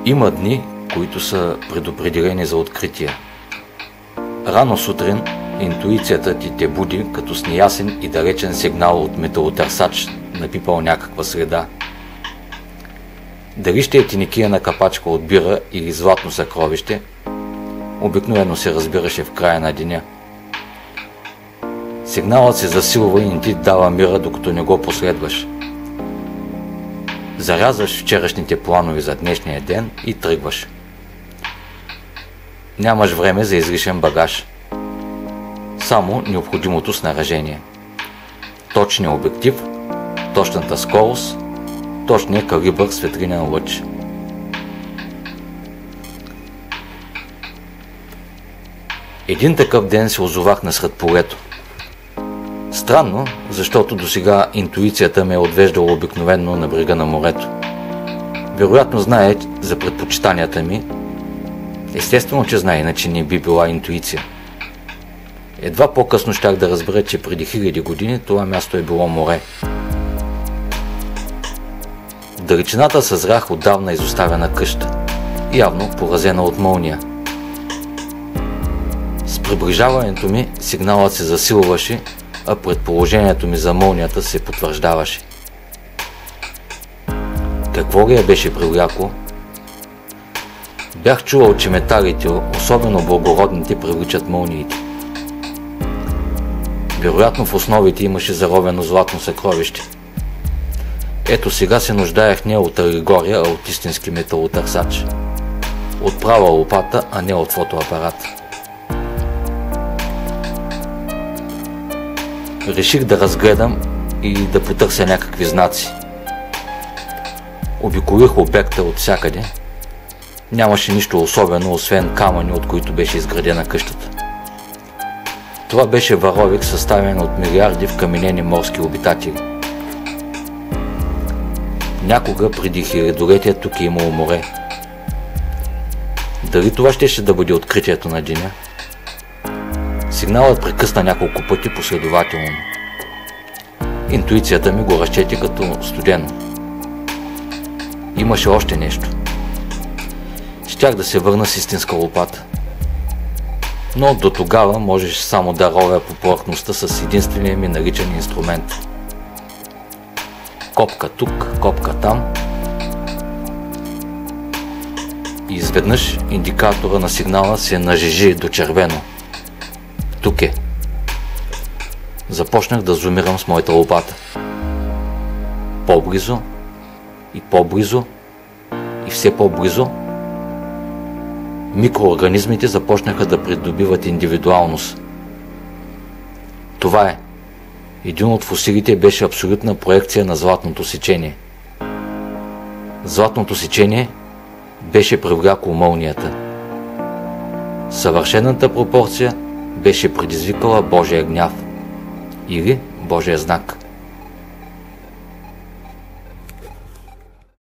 Има дни, които са предопределени за открития. Рано сутрин интуицията ти те буди като с неясен и далечен сигнал от металотърсач, напипал някаква среда. Дали ще е тиникия капачка от бира или златно съкровище, обикновено се разбираше в края на деня. Сигналът се засилва и не ти дава мира, докато не го последваш. Зарязваш вчерашните планове за днешния ден и тръгваш. Нямаш време за излишен багаж. Само необходимото снаряжение. Точният обектив, точната скорост, точният калибър светлинен лъч. Един такъв ден се озовах насред полето. Странно, защото досега интуицията ме е отвеждала обикновенно на брега на морето. Вероятно знае за предпочитанията ми. Естествено, че знае, иначе не би била интуиция. Едва по-късно щях да разбера, че преди хиляди години това място е било море. В далечината съзрях отдавна изоставена къща, явно поразена от мълния. С приближаването ми сигналът се засилваше, а предположението ми за мълнията се потвърждаваше. Какво ли я беше привлякло? Бях чувал, че металите, особено благородните, привличат мълниите. Вероятно в основите имаше заровено златно съкровище. Ето сега се нуждаех не от алегория, а от истински металотърсач. От права лопата, а не от фотоапарат. Реших да разгледам и да потърся някакви знаци. Обиколих обекта от всякъде. Нямаше нищо особено, освен камъни, от които беше изградена къщата. Това беше варовик, съставен от милиарди вкаменени морски обитатели. Някога преди хилядолетия тук е имало море. Дали това щеше да бъде откритието на деня? Сигналът прекъсна няколко пъти последователно. Интуицията ми го разчети като студено. Имаше още нещо. Щях да се върна с истинска лопата. Но до тогава можеш само да ровя по повърхността с единствения ми наличен инструмент. Копка тук, копка там. И изведнъж индикатора на сигнала се нажежи до червено. Тук е. Започнах да зумирам с моята лопата. По-близо и по-близо и все по-близо. Микроорганизмите започнаха да придобиват индивидуалност. Това е. Един от фосилите беше абсолютна проекция на златното сечение. Златното сечение беше привлякло мълнията. Съвършената пропорция беше предизвикала Божия гняв или Божия знак.